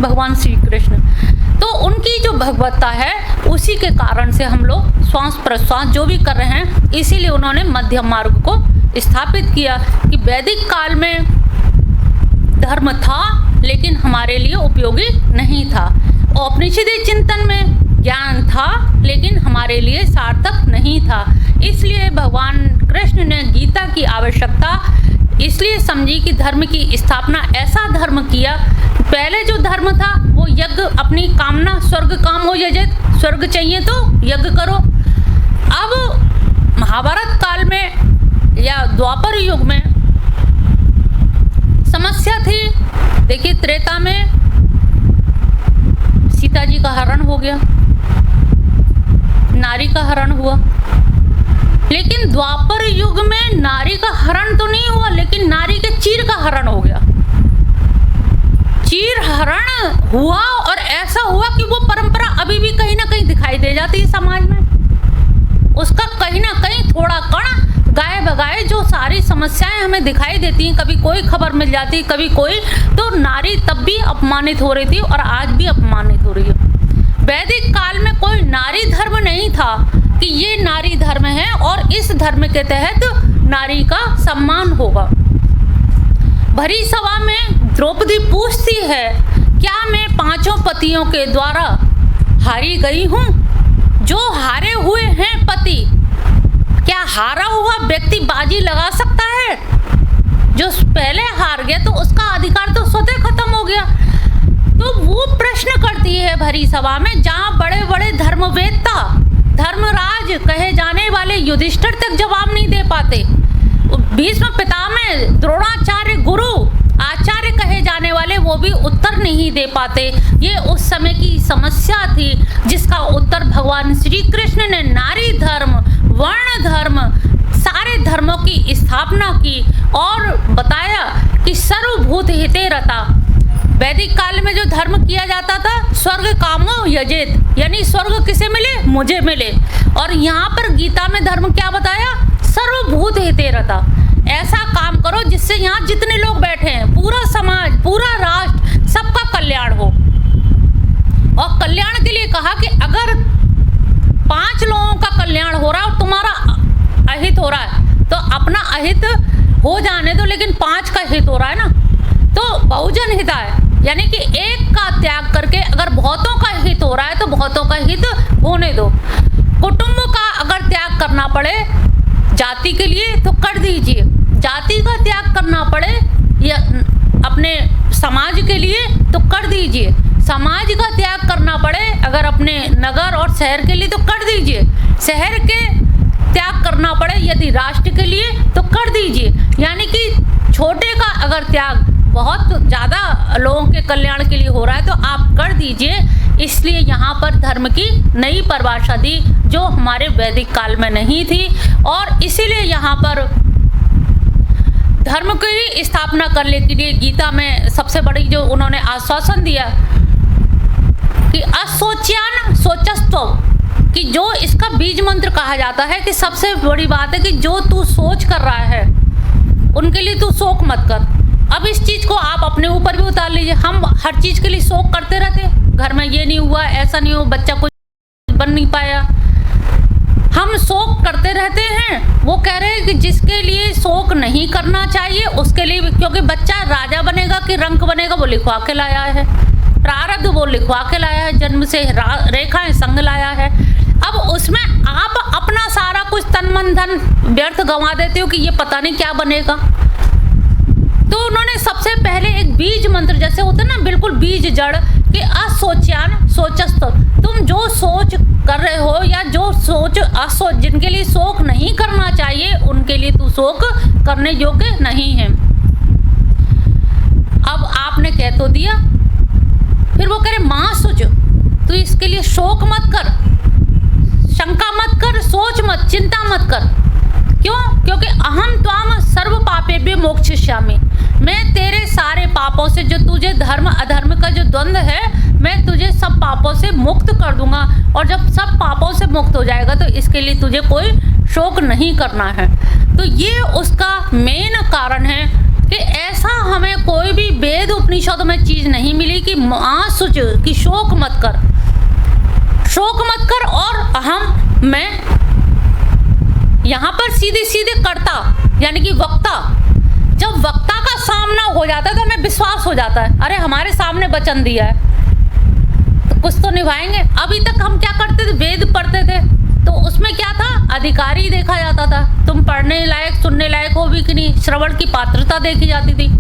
भगवान श्री कृष्ण। तो उनकी जो भगवत्ता है उसी के कारण से हम लोग श्वास प्रश्वास जो भी कर रहे हैं, इसीलिए उन्होंने मध्यम मार्ग को स्थापित किया कि वैदिक काल में धर्म था लेकिन हमारे लिए उपयोगी नहीं था। औपनिषदिक चिंतन में ज्ञान था लेकिन हमारे लिए सार्थक नहीं था। इसलिए भगवान कृष्ण ने गीता की आवश्यकता इसलिए समझी कि धर्म की स्थापना ऐसा धर्म किया। पहले जो धर्म था वो यज्ञ, अपनी कामना, स्वर्ग काम हो यजेत, स्वर्ग चाहिए तो यज्ञ करो। अब महाभारत काल में या द्वापर युग में समस्या थी। देखिए त्रेता में सीता जी का हरण हो गया, नारी का हरण हुआ, लेकिन द्वापर युग में नारी का हरण तो नहीं हुआ, लेकिन नारी के चीर का हरण हो गया। चीर हरण हुआ और ऐसा हुआ कि वो परंपरा अभी भी कहीं ना कहीं दिखाई दे जाती है समाज में। उसका कहीं ना कहीं थोड़ा कण गाये बगाए जो सारी समस्याएं हमें दिखाई देती हैं, कभी कोई खबर मिल जाती, कभी कोई, तो नारी तब भी अपमानित हो रही थी और आज भी अपमानित हो रही है। वैदिक काल में कोई नारी धर्म नहीं था कि ये नारी धर्म है और इस धर्म के तहत नारी का सम्मान होगा। भरी सभा में द्रौपदी पूछती है, क्या मैं 5 पतियों के द्वारा हारी गई हूँ? जो हारे हुए हैं पति, क्या हारा हुआ व्यक्ति बाजी लगा सकता है? जो पहले हार गया तो उसका अधिकार तो स्वतः खत्म हो गया। तो वो प्रश्न करती है भरी सभा में, जहाँ बड़े बड़े धर्मवेत्ता, धर्मराज कहे जाने वाले युधिष्ठिर तक जवाब नहीं दे पाते। भीष्म पितामह, द्रोणाचार्य, गुरु आचार्य कहे जाने वाले वो भी उत्तर नहीं दे पाते। ये उस समय की समस्या थी जिसका उत्तर भगवान श्री कृष्ण ने नारी धर्म, वर्ण धर्म, सारे धर्मों की स्थापना की और बताया कि सर्वभूत हिते रता। वैदिक काल में जो धर्म किया जाता था, स्वर्ग कामो यजेत, यानी स्वर्ग किसे मिले? मुझे मिले। और यहाँ पर गीता में धर्म क्या बताया? सर्वभूत हिते रता। ऐसा काम करो जिससे यहाँ जितने लोग बैठे हैं, पूरा समाज, पूरा राष्ट्र, सबका कल्याण हो। और कल्याण के लिए कहा कि अगर 5 लोगों का कल्याण हो रहा है और तुम्हारा अहित हो रहा है तो अपना अहित हो जाने दो, लेकिन 5 का हित हो रहा है ना, तो बहुजन हिताय, यानी कि एक का त्याग करके अगर बहुतों का हित हो रहा है तो बहुतों का हित होने दो। कुटुंब का अगर त्याग करना पड़े जाति के लिए तो कर दीजिए, जाति का त्याग करना पड़े या अपने समाज के लिए तो कर दीजिए, समाज का त्याग करना पड़े अगर अपने नगर और शहर के लिए तो कर दीजिए, शहर के त्याग करना पड़े यदि राष्ट्र के लिए तो कर दीजिए। यानी कि छोटे का अगर त्याग बहुत ज़्यादा लोगों के कल्याण के लिए हो रहा है तो आप कर दीजिए। इसलिए यहाँ पर धर्म की नई परिभाषा दी जो हमारे वैदिक काल में नहीं थी, और इसीलिए यहाँ पर धर्म की स्थापना करने के लिए गीता में सबसे बड़ी जो उन्होंने आश्वासन दिया कि असोच्यान सोचस्त्व, कि जो इसका बीज मंत्र कहा जाता है कि सबसे बड़ी बात है कि जो तू सोच कर रहा है उनके लिए तू शोक मत कर। अब इस चीज़ को आप अपने ऊपर भी उतार लीजिए। हम हर चीज़ के लिए शोक करते रहते, घर में ये नहीं हुआ, ऐसा नहीं हुआ, बच्चा कुछ बन नहीं पाया, हम शोक करते रहते हैं। वो कह रहे हैं कि जिसके लिए शोक नहीं करना चाहिए उसके लिए, क्योंकि बच्चा राजा बनेगा कि रंक बनेगा वो लिखवा के लाया है, प्रारब्ध वो लिखवा के लाया है, जन्म से रेखाएं संग लाया है। अब उसमें आप अपना सारा कुछ तन मन धन व्यर्थ गंवा देते हो कि ये पता नहीं क्या बनेगा। तो उन्होंने सबसे पहले एक बीज मंत्र, जैसे होता है ना बिल्कुल बीज जड़, कि असोच्यान सोचस्त, तुम जो सोच कर रहे हो या जो सोच असोच, जिनके लिए शोक नहीं करना चाहिए उनके लिए तू शोक करने योग्य नहीं है। अब आपने कह तो दिया, फिर वो कह रहे माँ सुच, तू इसके लिए शोक मत कर, शंका मत कर, सोच मत, चिंता मत कर। क्यों? क्योंकि अहम त्वाम सर्व पापेभ्य मोक्षयिष्यामि, मैं तेरे सारे पापों से, जो तुझे धर्म अधर्म का जो द्वंद्व है, मैं तुझे सब पापों से मुक्त कर दूंगा। और जब सब पापों से मुक्त हो जाएगा तो इसके लिए तुझे कोई शोक नहीं करना है। तो ये उसका मेन कारण है कि ऐसा हमें कोई भी वेद उपनिषद उपनिषद में चीज नहीं मिली कि मां सुच कि शोक मत कर, शोक मत कर। और मैं यहाँ पर सीधे सीधे कर्ता यानी कि वक्ता, जब वक्ता का सामना हो जाता है तो हमें विश्वास हो जाता है, अरे हमारे सामने वचन दिया है तो कुछ तो निभाएंगे। अभी तक हम क्या करते थे, वेद पढ़ते थे तो उसमें क्या था, अधिकारी देखा जाता था, तुम पढ़ने लायक सुनने लायक हो भी कि नहीं, श्रवण की पात्रता देखी जाती थी।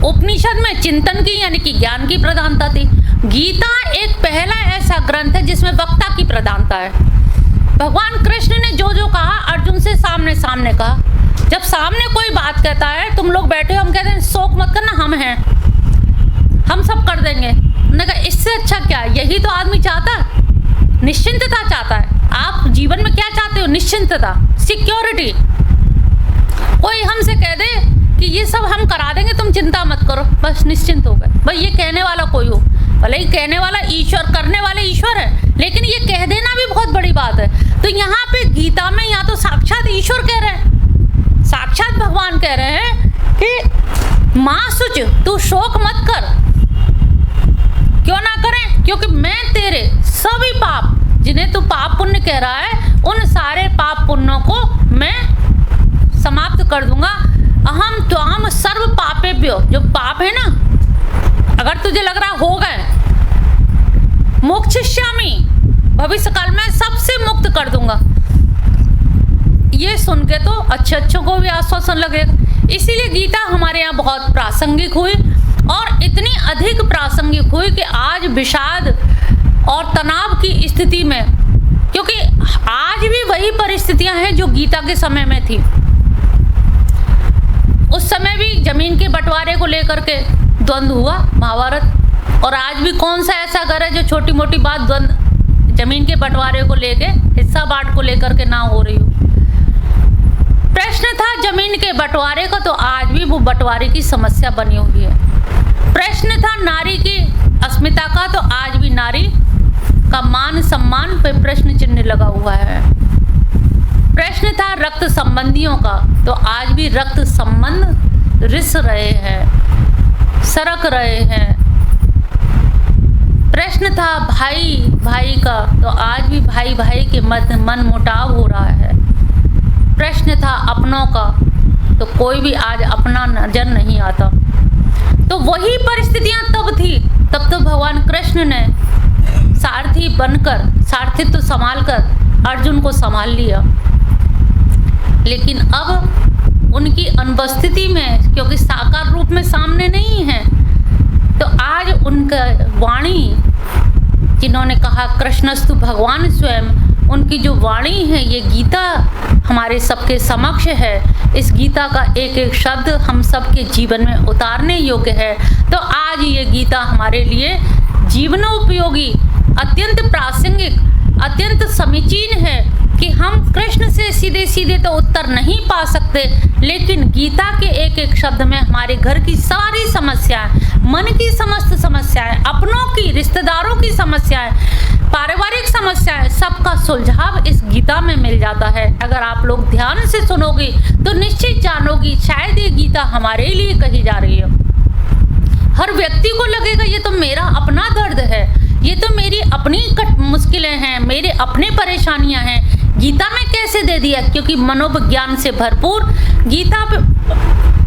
उपनिषद में चिंतन की यानी कि ज्ञान की प्रधानता थी। गीता एक पहला ऐसा ग्रंथ है जिसमें वक्ता की प्रधानता है। भगवान कृष्ण ने जो जो कहा अर्जुन से सामने सामने कहा। जब सामने कोई बात कहता है, तुम लोग बैठे हो, हम कहते हैं शोक मत करना, हम हैं, हम सब कर देंगे। उन्होंने कहा इससे अच्छा क्या, यही तो आदमी चाहता है, निश्चिंतता चाहता है। आप जीवन में क्या चाहते हो, निश्चिंतता, सिक्योरिटी। कोई हमसे कह दे कि ये सब हम करा देंगे, तुम चिंता मत करो, बस निश्चिंत हो गए। भाई ये कहने वाला कोई हो, भले ही कहने वाला ईश्वर, करने वाले ईश्वर है, लेकिन ये कह देना भी बहुत बड़ी बात है। तो यहाँ पे गीता में या तो साक्षात ईश्वर कह रहे हैं, साक्षात भगवान कह रहे हैं कि माँ सुच तू शोक मत कर। क्यों ना करें, क्योंकि मैं तेरे सभी पाप, जिन्हें तू पाप पुण्य कह रहा है, उन सारे पाप पुण्यों को मैं समाप्त कर दूंगा। अहम त्वाम सर्व पापेभ्यो, जो पाप है ना, अगर तुझे लग रहा हो गए, मोक्षयिष्यामि, भविष्य काल में सबसे मुक्त कर दूंगा। ये सुन के तो अच्छों को भी आश्वासन लगेगा। इसीलिए गीता हमारे यहाँ बहुत प्रासंगिक हुई, और इतनी अधिक प्रासंगिक हुई कि आज विषाद और तनाव की स्थिति में, क्योंकि आज भी वही परिस्थितियां हैं जो गीता के समय में थी। उस समय भी जमीन के बंटवारे को लेकर के द्वंद्व हुआ, महाभारत। और आज भी कौन सा ऐसा घर है जो छोटी मोटी बात द्वंद्व, जमीन के बंटवारे को लेके, हिस्सा बांट को लेकर के ना हो रही हो। प्रश्न था जमीन के बंटवारे का, तो आज भी वो बंटवारे की समस्या बनी हुई है। प्रश्न था नारी की अस्मिता का, तो आज भी नारी का मान सम्मान पे प्रश्न चिन्ह लगा हुआ है। प्रश्न था रक्त संबंधियों का, तो आज भी रक्त संबंध रिस रहे हैं, सरक रहे हैं। प्रश्न था भाई भाई का, तो आज भी भाई भाई के मध्य मन मुटाव हो रहा है। प्रश्न था अपनों का, तो कोई भी आज अपना नजर नहीं आता। तो वही परिस्थितियां तब थी, तब तो भगवान कृष्ण ने सारथी बनकर, सारथित्व संभालकर अर्जुन को संभाल लिया। लेकिन अब उनकी अनुपस्थिति में, क्योंकि साकार रूप में सामने नहीं है, तो आज उनका वाणी, जिन्होंने कहा कृष्णस्तु भगवान स्वयं, उनकी जो वाणी है, ये गीता हमारे सबके समक्ष है। इस गीता का एक एक शब्द हम सबके जीवन में उतारने योग्य है। तो आज ये गीता हमारे लिए जीवनोपयोगी, अत्यंत प्रासंगिक, अत्यंत समीचीन है कि हम कृष्ण से सीधे सीधे तो उत्तर नहीं पा सकते, लेकिन गीता के एक एक शब्द में हमारे घर की सारी समस्याएं, मन की समस्त समस्याएं, अपनों की, रिश्तेदारों की समस्याएं, पारिवारिक समस्याएं, सबका सुलझाव इस गीता में मिल जाता है। अगर आप लोग ध्यान से सुनोगी तो निश्चित जानोगी शायद ये गीता हमारे लिए कही जा रही है। हर व्यक्ति को लगेगा ये तो मेरा अपना दर्द है, ये तो मेरी अपनी मुश्किलें हैं, मेरे अपने परेशानियां हैं। गीता में कैसे दे दिया, क्योंकि मनोविज्ञान से भरपूर गीता।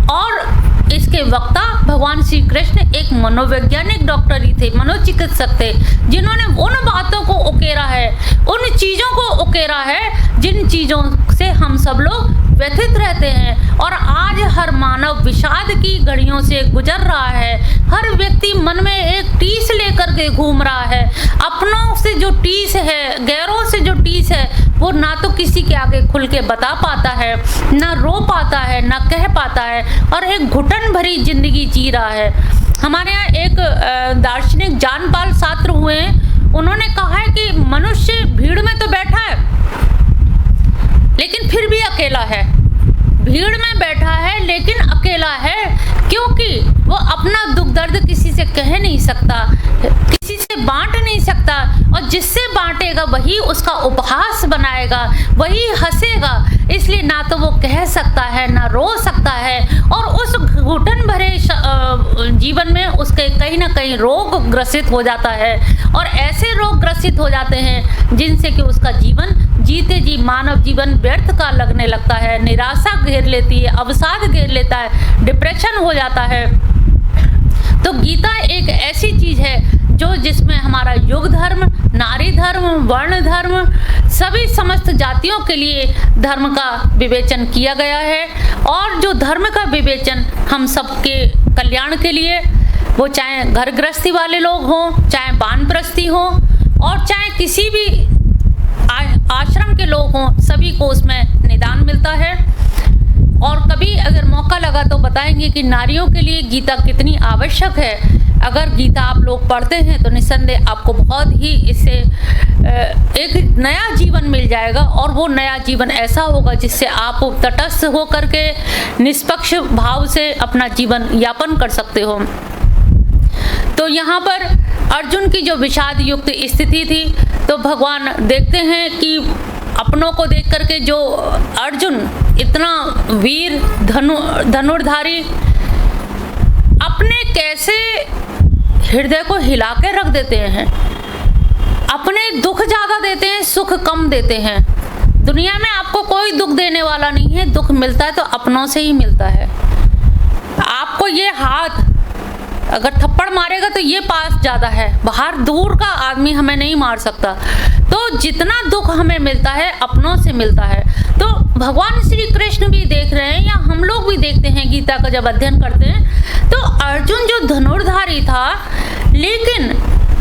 और इसके वक्ता भगवान श्री कृष्ण एक मनोवैज्ञानिक डॉक्टर ही थे, मनोचिकित्सक थे, जिन्होंने उन बातों को उकेरा है, उन चीज़ों को उकेरा है जिन चीज़ों से हम सब लोग व्यथित रहते हैं। और आज हर मानव विषाद की घड़ियों से गुजर रहा है। हर व्यक्ति मन में एक टीस लेकर के घूम रहा है। अपनों से जो टीस है, गैरों से जो टीस है, वो ना तो किसी के आगे खुल के बता पाता है, ना रो पाता है, ना कह पाता है, और एक घुटन भरी जिंदगी जी रहा है। हमारे यहाँ एक दार्शनिक जानपाल शास्त्र हुए हैं, उन्होंने कहा है कि मनुष्य भीड़ में तो बैठा है लेकिन फिर भी अकेला है। भीड़ में बैठा है लेकिन अकेला है, क्योंकि वो अपना दुख दर्द किसी से कह नहीं सकता, किसी से बांट नहीं सकता, और जिससे बांटेगा वही उसका उपहास बनाएगा, वही हंसेगा। इसलिए ना तो वो कह सकता है, ना रो सकता है, और उस घुटन भरे जीवन में उसके कहीं ना कहीं रोग ग्रसित हो जाता है, और ऐसे रोग ग्रसित हो जाते हैं जिनसे कि उसका जीवन जीते जी मानव जीवन व्यर्थ का लगने लगता है, निराशा घेर लेती है, अवसाद घेर लेता है, डिप्रेशन हो जाता है। तो गीता एक ऐसी चीज़ है जो जिसमें हमारा युग धर्म, नारी धर्म, वर्ण धर्म, सभी समस्त जातियों के लिए धर्म का विवेचन किया गया है। और जो धर्म का विवेचन हम सबके कल्याण के लिए, वो चाहे घर गृहस्थी वाले लोग हों, चाहे वानप्रस्थी हों, और चाहे किसी भी आश्रम के लोग हों, सभी को उसमें निदान मिलता है। और कभी अगर मौका लगा तो बताएंगे कि नारियों के लिए गीता कितनी आवश्यक है। अगर गीता आप लोग पढ़ते हैं तो निस्संदेह आपको बहुत ही इससे एक नया जीवन मिल जाएगा, और वो नया जीवन ऐसा होगा जिससे आप तटस्थ हो करके निष्पक्ष भाव से अपना जीवन यापन कर सकते हो। तो यहाँ पर अर्जुन की जो विषाद युक्त स्थिति थी, तो भगवान देखते हैं कि अपनों को देख करके जो अर्जुन इतना वीर धनुर्धारी अपने कैसे हृदय को हिला के रख देते हैं, अपने दुख ज़्यादा देते हैं, सुख कम देते हैं। दुनिया में आपको कोई दुख देने वाला नहीं है, दुख मिलता है तो अपनों से ही मिलता है। आपको ये हाथ अगर थप्पड़ मारेगा तो ये पास ज़्यादा है, बाहर दूर का आदमी हमें नहीं मार सकता। तो जितना दुख हमें मिलता है अपनों से मिलता है। तो भगवान श्री कृष्ण भी देख रहे हैं, या हम लोग भी देखते हैं गीता का जब अध्ययन करते हैं, तो अर्जुन जो धनुर्धारी था, लेकिन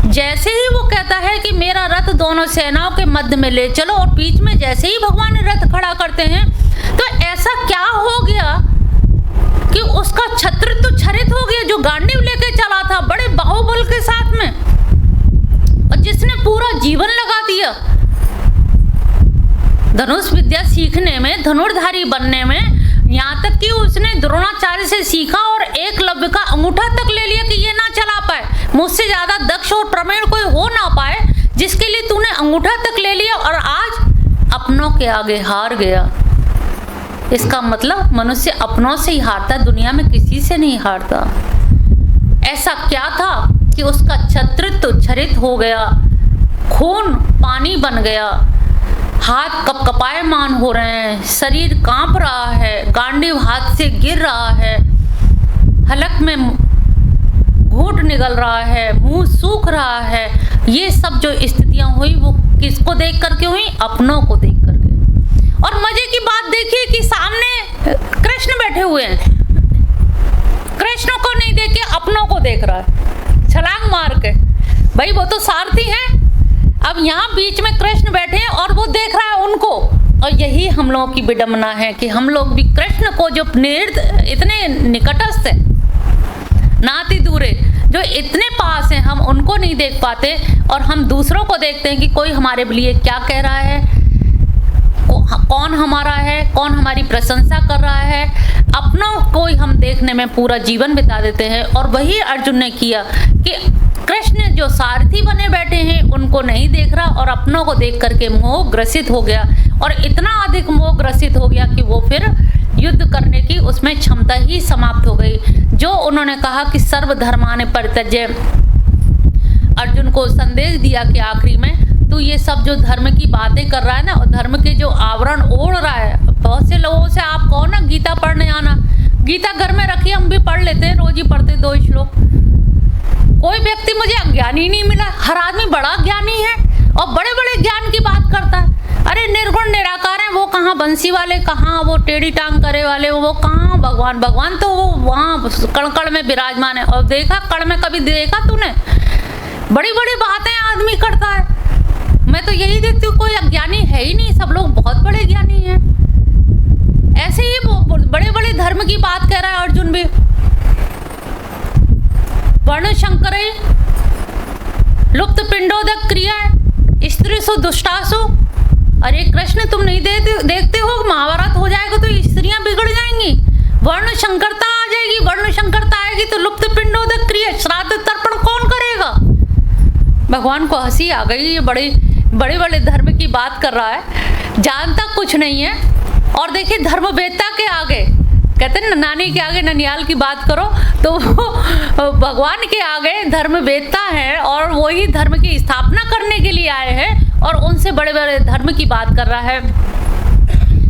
जैसे ही वो कहता है कि मेरा रथ दोनों सेनाओं के मध्य में ले चलो, और बीच में जैसे ही भगवान रथ खड़ा करते हैं, तो ऐसा क्या हो गया कि उसका छत्र तो छरित हो गया, जो गांडीव लेके चला था बड़े बाहुबल के साथ में, और जिसने पूरा जीवन लगा दिया धनुष विद्या सीखने में, धनुर्धारी बनने में, यहाँ तक कि उसने द्रोणाचार्य से सीखा और एकलव्य का अंगूठा तक ले लिया कि ये ना चला पाए, मुझसे ज्यादा दक्ष और प्रवीण कोई हो ना पाए, जिसके लिए तूने अंगूठा तक ले लिया, और आज अपनों के आगे हार गया। इसका मतलब मनुष्य अपनों से ही हारता, दुनिया में किसी से नहीं हारता। ऐसा क्या था कि उसका छत्रित्व छरित हो गया, खून पानी बन गया, हाथ कपकपायमान हो रहे हैं, शरीर कांप रहा है, गांडीव हाथ से गिर रहा है, हलक में घूंट निकल रहा है, मुंह सूख रहा है। ये सब जो स्थितियां हुई वो किसको देख करके हुई? अपनों को देख करके। और मजे की बात देखिए कि सामने कृष्ण बैठे हुए हैं, कृष्ण को नहीं देख के अपनों को देख रहा है छलांग मार के। भाई वो तो सारथी है, अब यहाँ बीच में कृष्ण बैठे हैं और वो देख रहा है उनको। और यही हम लोगों की विडंबना है कि हम लोग भी कृष्ण को जो इतने निकटस्थ है, नाती दूरे, जो इतने पास हैं, हम उनको नहीं देख पाते, और हम दूसरों को देखते हैं कि कोई हमारे लिए क्या कह रहा है, कौन हमारा है, कौन हमारी प्रशंसा कर रहा है। अपनों को हम देखने में पूरा जीवन बिता देते हैं। और वही अर्जुन ने किया कि कृष्ण जो सारथी बने बैठे हैं उनको नहीं देख रहा, और अपनों को देख करके मोह ग्रसित हो गया, और इतना अधिक मोह ग्रसित हो गया कि वो फिर युद्ध करने की उसमें क्षमता ही समाप्त हो गई। जो उन्होंने कहा कि सर्वधर्माने परित्यज्य, अर्जुन को संदेश दिया कि आखिरी में तू ये सब जो धर्म की बातें कर रहा है ना, और धर्म के जो आवरण ओढ़ रहा है, बहुत से लोगों से आप कहो ना गीता पढ़ने आना, गीता घर में रखी, हम भी पढ़ लेते हैं, रोज ही पढ़ते 2 श्लोक। कोई व्यक्ति मुझे अज्ञानी नहीं मिला, हर आदमी बड़ा ज्ञानी है और बड़े बड़े ज्ञान की बात करता है। अरे निर्गुण निराकार है, वो कहाँ बंसी वाले, कहाँ वो टेढ़ी टांग करे वाले, वो कहाँ भगवान। भगवान तो वो वहाँ कण कण में विराजमान है। और देखा कण में कभी देखा तूने? बड़ी बड़ी बातें आदमी करता है। मैं तो यही देखती हूँ, कोई अज्ञानी है ही नहीं, सब लोग बहुत बड़े ज्ञानी हैं। ऐसे ही बड़े बड़े धर्म की बात कह रहा है अर्जुन भी। वर्ण शंकर लुप्त पिंडोदक क्रिया, स्त्रीसु दुष्टासु। अरे कृष्ण तुम नहीं देखते हो, महाभारत हो जाएगा तो स्त्रियां बिगड़ जाएंगी, वर्ण शंकरता आ जाएगी, वर्ण शंकरता आएगी तो लुप्त पिंडोदक क्रिया, श्राद्ध तर्पण कौन करेगा? भगवान को हंसी आ गई, ये बड़े बड़े धर्म की बात कर रहा है, जानता कुछ नहीं है। और देखिए धर्मवेत्ता के आगे कहते हैं नानी के आगे ननियाल की बात करो, तो वो भगवान के आगे धर्म वेदता है और वही धर्म की स्थापना करने के लिए आए हैं और उनसे बड़े बड़े धर्म की बात कर रहा है।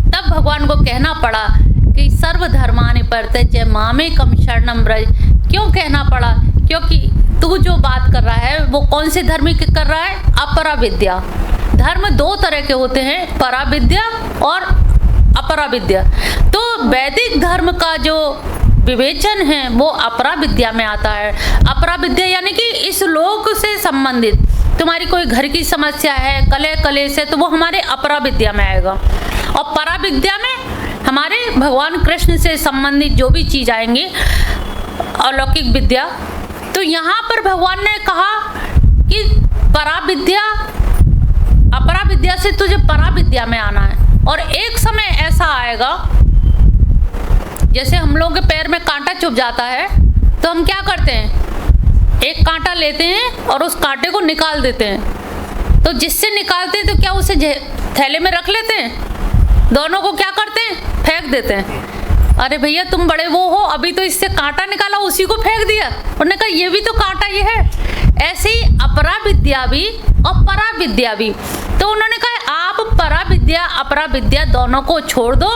तब भगवान को कहना पड़ा कि सर्वधर्मानि परित्यज्य मामेकं शरणं व्रज। क्यों कहना पड़ा? क्योंकि तू जो बात कर रहा है वो कौन से धर्म की कर रहा है? अपरा विद्या। धर्म दो तरह के होते हैं, परा विद्या और अपरा विद्या। तो वैदिक धर्म का जो विवेचन है वो अपरा विद्या में आता है। अपरा विद्या यानी कि इस लोक से संबंधित तुम्हारी कोई घर की समस्या है, कलह कलेश से, तो वो हमारे अपरा विद्या में आएगा। और परा विद्या में हमारे भगवान कृष्ण से संबंधित जो भी चीज आएंगे, अलौकिक विद्या। तो यहाँ पर भगवान ने कहा कि परा विद्या, अपरा विद्या से तुझे परा विद्या में आना है। और एक समय ऐसा आएगा, जैसे हम लोगों के पैर में कांटा चुभ जाता है तो हम क्या करते हैं? एक कांटा लेते हैं और उस कांटे को निकाल देते हैं। तो जिससे निकालते हैं तो क्या उसे थैले में रख लेते हैं? दोनों को क्या करते हैं? फेंक देते हैं। अरे भैया तुम बड़े वो हो, अभी तो इससे कांटा निकाला उसी को फेंक दिया। उन्होंने कहा ये भी तो कांटा ये है। ऐसे ही अपरा विद्या भी और परा विद्या भी। तो उन्होंने कहा आप परा विद्या अपरा विद्या दोनों को छोड़ दो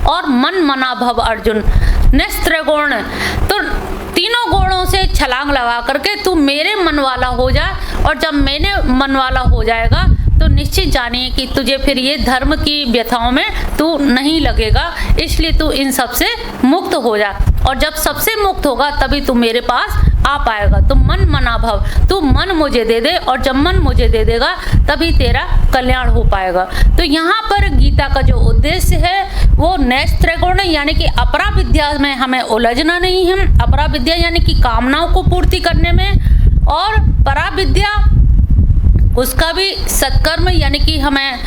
और मन मना भव अर्जुन नेस्त्रगुण। तो तीनों गुणों से छलांग लगा करके तू मेरे मन वाला हो जा। और जब मेरे मन वाला हो जाएगा तो निश्चित जानिए कि तुझे फिर ये धर्म की व्यथाओं में तू नहीं लगेगा, इसलिए तू इन सब से मुक्त हो जा। और जब सबसे मुक्त होगा तभी तू मेरे पास आ पाएगा। तो मन मना भव, तू मन मुझे दे दे, और जब मन मुझे दे देगा तभी तेरा कल्याण हो पाएगा। तो यहाँ पर गीता का जो उद्देश्य है वो नेस्त्रगुण यानी कि अपरा विद्या में हमें उलझना नहीं है। अपरा विद्या यानी कि कामनाओं को पूर्ति करने में, और परा विद्या उसका भी सत्कर्म यानी कि हमें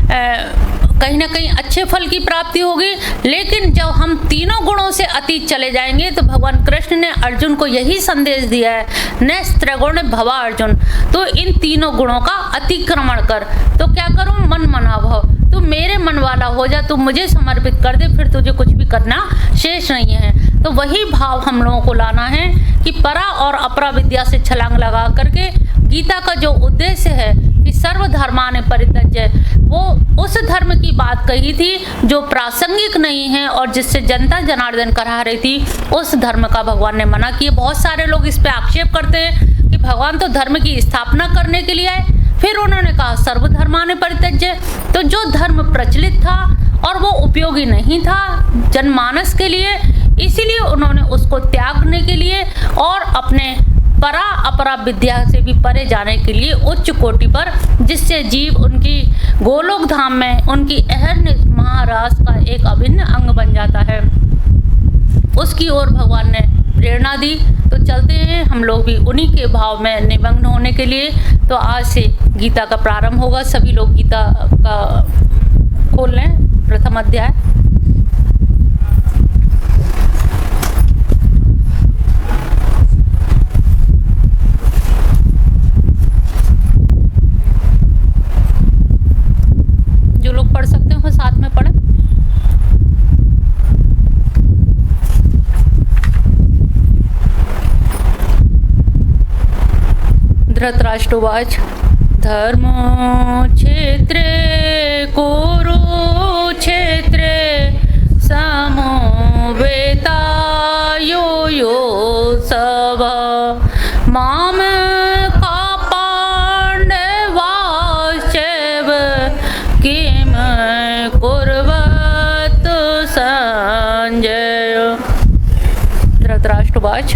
कहीं ना कहीं अच्छे फल की प्राप्ति होगी। लेकिन जब हम तीनों गुणों से अतीत चले जाएंगे तो भगवान कृष्ण ने अर्जुन को यही संदेश दिया है, नेस्त्रगुण भवा अर्जुन। तो इन तीनों गुणों का अतिक्रमण कर। तो क्या करूं? मन मना भव, तू मेरे मन वाला हो जा, तू मुझे समर्पित कर दे, फिर तुझे कुछ भी करना शेष नहीं है। तो वही भाव हम लोगों को लाना है कि परा और अपरा विद्या से छलांग लगा करके गीता का जो उद्देश्य है कि सर्वधर्मानि परित्यज्य, वो उस धर्म की बात कही थी जो प्रासंगिक नहीं है और जिससे जनता जनार्दन करा रही थी, उस धर्म का भगवान ने मना किया। बहुत सारे लोग इस पे आक्षेप करते हैं कि भगवान तो धर्म की स्थापना करने के लिए आए, फिर उन्होंने कहा सर्वधर्मानि परित्यज्य। तो जो धर्म प्रचलित था और वो उपयोगी नहीं था जनमानस के लिए, इसीलिए उन्होंने उसको त्यागने के लिए और अपने परा अपरा विद्या से भी परे जाने के लिए उच्च कोटि पर, जिससे जीव उनकी गोलोक धाम में उनकी अहरनिश महाराज का एक अभिन्न अंग बन जाता है, उसकी ओर भगवान ने प्रेरणा दी। तो चलते हैं हम लोग भी उन्हीं के भाव में निमग्न होने के लिए। तो आज से गीता का प्रारंभ होगा। सभी लोग गीता का खोल लें, प्रथम अध्याय। जो लोग पढ़ सकते हो साथ में पढ़ें। धृतराष्ट्रोवाच धर्मो क्षेत्रे कुरुक्षेत्रे समवेतायो योत्सव माम का पांडवाश्चैव किम कुर्वत संजय। धृतराष्ट्रोवाच